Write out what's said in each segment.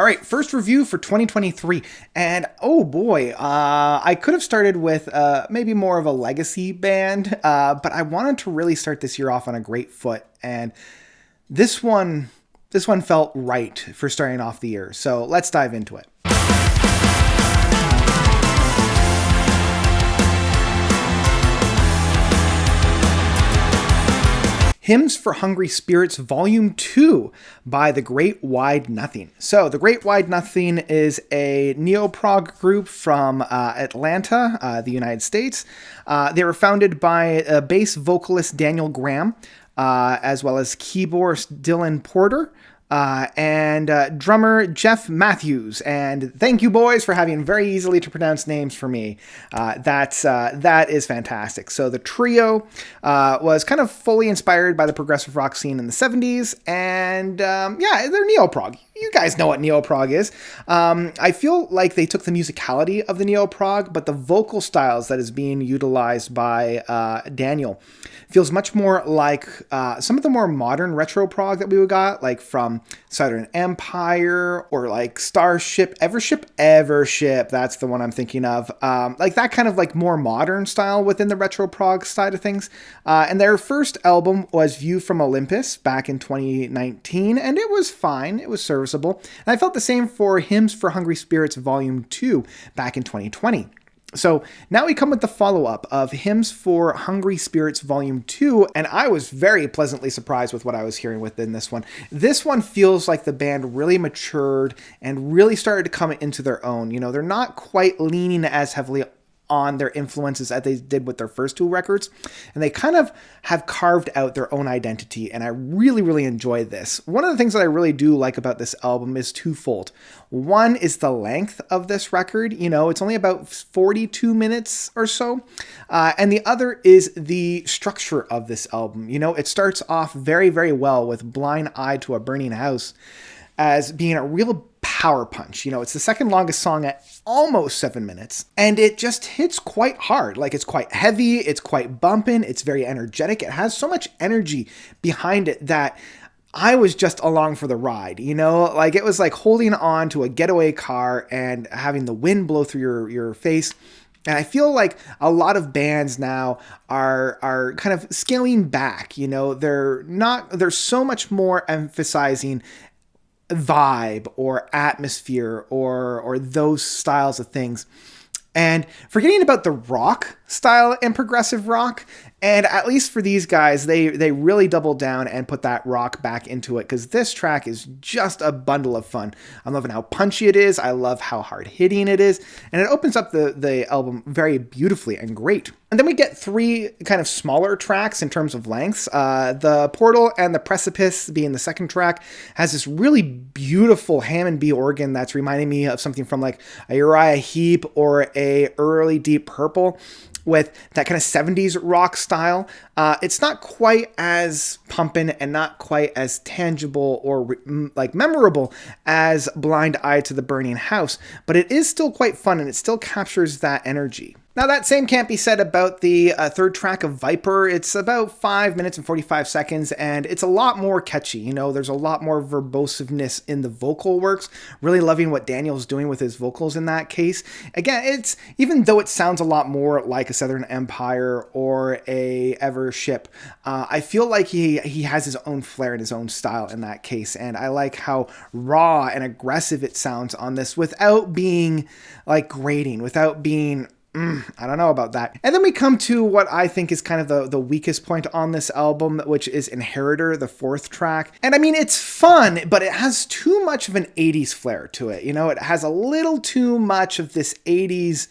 All right, first review for 2023. And oh boy, I could have started with maybe more of a legacy band, but I wanted to really start this year off on a great foot. And this one, this one felt right for starting off the year. So let's dive into it. Hymns for Hungry Spirits Volume 2 by The Great Wide Nothing. So The Great Wide Nothing is a neo-prog group from Atlanta, the United States. They were founded by bass vocalist Daniel Graham, as well as keyboardist Dylan Porter, and drummer Jeff Matthews. And thank you, boys, for having very easily to pronounce names for me. That is fantastic. So the trio was kind of fully inspired by the progressive rock scene in the 70s, and yeah, they're neo-prog. You guys know what neo-prog is. I feel like they took the musicality of the neo-prog, but the vocal styles that is being utilized by Daniel feels much more like some of the more modern retro prog that we got, like from Southern Empire or like Starship, Evership. That's the one I'm thinking of. Like that kind of like more modern style within the retro prog side of things. And their first album was View from Olympus back in 2019, and it was fine. It was serviceable. And I felt the same for Hymns for Hungry Spirits Volume 2 back in 2020. So now we come with the follow-up of Hymns for Hungry Spirits Volume 2, and I was very pleasantly surprised with what I was hearing within this one. This one feels like the band really matured and really started to come into their own. You know, they're not quite leaning as heavily on their influences as they did with their first two records, and they kind of have carved out their own identity, and I really, really enjoy this. One of the things that I really do like about this album is twofold. One is the length of this record. You know, it's only about 42 minutes or so, and the other is the structure of this album. You know, it starts off very, very well with Blind Eye to a Burning House as being a real power punch. You know, it's the second longest song at almost 7 minutes, and it just hits quite hard. Like, it's quite heavy, it's quite bumping, it's very energetic. It has so much energy behind it that I was just along for the ride, you know? Like, it was like holding on to a getaway car and having the wind blow through your face. And I feel like a lot of bands now are kind of scaling back, you know? They're so much more emphasizing vibe or atmosphere or those styles of things, and forgetting about the rock style and progressive rock. And at least for these guys, they really doubled down and put that rock back into it, because this track is just a bundle of fun. I'm loving how punchy it is. I love how hard hitting it is. And it opens up the album very beautifully and great. And then we get three kind of smaller tracks in terms of lengths. The Portal and the Precipice, being the second track, has this really beautiful Hammond B organ that's reminding me of something from like a Uriah Heep or a early Deep Purple, with that kind of 70s rock style. It's not quite as pumping and not quite as tangible or like memorable as Blind Eye to the Burning House, but it is still quite fun, and it still captures that energy. Now, that same can't be said about the third track of Viper. It's about 5 minutes and 45 seconds, and it's a lot more catchy. You know, there's a lot more verbosiveness in the vocal works. Really loving what Daniel's doing with his vocals in that case. Again, it's, even though it sounds a lot more like a Southern Empire or a Evership, I feel like he has his own flair and his own style in that case, and I like how raw and aggressive it sounds on this without being like grating, without being I don't know about that. And then we come to what I think is kind of the weakest point on this album, which is Inheritor, the fourth track. And I mean, it's fun, but it has too much of an 80s flair to it. You know, it has a little too much of this 80s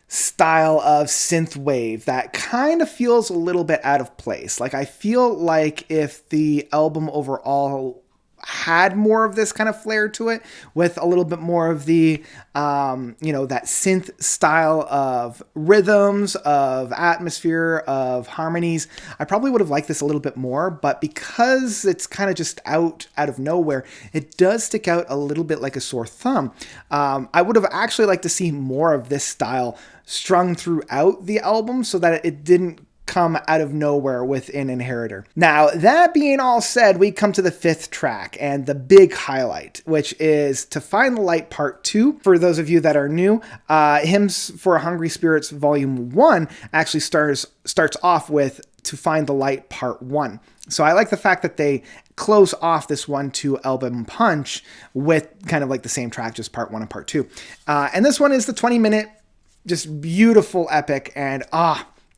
style of synthwave that kind of feels a little bit out of place. Like, I feel like if the album overall had more of this kind of flair to it, with a little bit more of the, you know, that synth style of rhythms, of atmosphere, of harmonies, I probably would have liked this a little bit more. But because it's kind of just out of nowhere, it does stick out a little bit like a sore thumb. I would have actually liked to see more of this style strung throughout the album, so that it didn't come out of nowhere within Inheritor. Now, that being all said, we come to the 5th track and the big highlight, which is To Find the Light Part 2. For those of you that are new, Hymns for Hungry Spirits Volume 1 actually starts off with To Find the Light Part 1. So I like the fact that they close off this 1-2 album punch with kind of like the same track, just Part 1 and Part 2. And this one is the 20-minute, just beautiful epic, and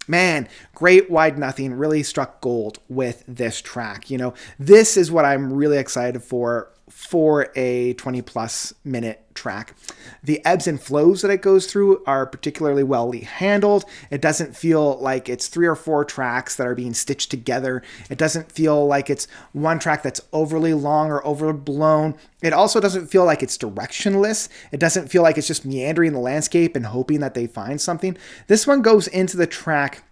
man, Great Wide Nothing really struck gold with this track. You know, this is what I'm really excited for a 20+ minute track. The ebbs and flows that it goes through are particularly well handled. It doesn't feel like it's 3 or 4 tracks that are being stitched together. It doesn't feel like it's one track that's overly long or overblown. It also doesn't feel like it's directionless. It doesn't feel like it's just meandering the landscape and hoping that they find something. This one goes into the track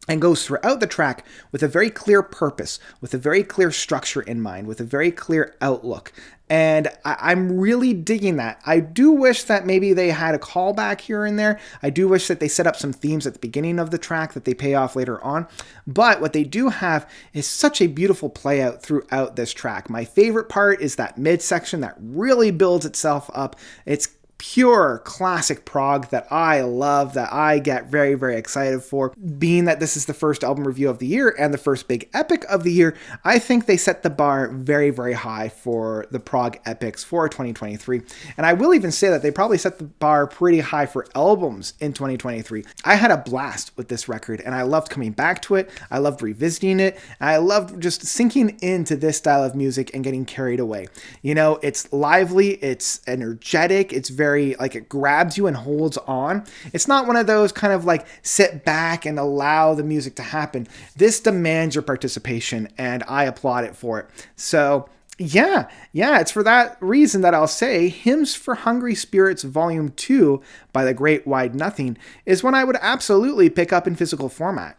and goes throughout the track with a very clear purpose, with a very clear structure in mind, with a very clear outlook. And I'm really digging that. I do wish that maybe they had a callback here and there. I do wish that they set up some themes at the beginning of the track that they pay off later on. But what they do have is such a beautiful play out throughout this track. My favorite part is that midsection that really builds itself up. It's pure classic prog that I love, that I get very, very excited for. Being that this is the first album review of the year and the first big epic of the year, I think they set the bar very, very high for the prog epics for 2023. And I will even say that they probably set the bar pretty high for albums in 2023. I had a blast with this record, and I loved coming back to it. I loved revisiting it. And I loved just sinking into this style of music and getting carried away. You know, it's lively, it's energetic, it's very like it grabs you and holds on. It's not one of those kind of like sit back and allow the music to happen. This demands your participation, and I applaud it for it. So yeah, it's for that reason that I'll say Hymns for Hungry Spirits Volume 2 by The Great Wide Nothing is one I would absolutely pick up in physical format.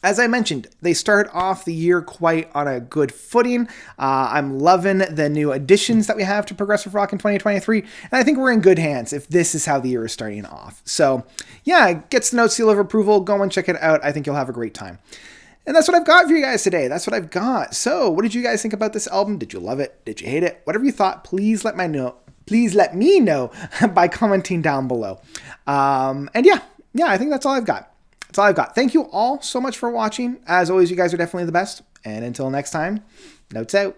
As I mentioned, they start off the year quite on a good footing. I'm loving the new additions that we have to progressive rock in 2023, and I think we're in good hands if this is how the year is starting off. So yeah, gets the note seal of approval. Go and check it out. I think you'll have a great time. And that's what I've got for you guys today. That's what I've got. So what did you guys think about this album? Did you love it? Did you hate it? Whatever you thought, please let me know. Please let me know by commenting down below. And yeah, I think that's all I've got. That's all I've got. Thank you all so much for watching. As always, you guys are definitely the best. And until next time, notes out.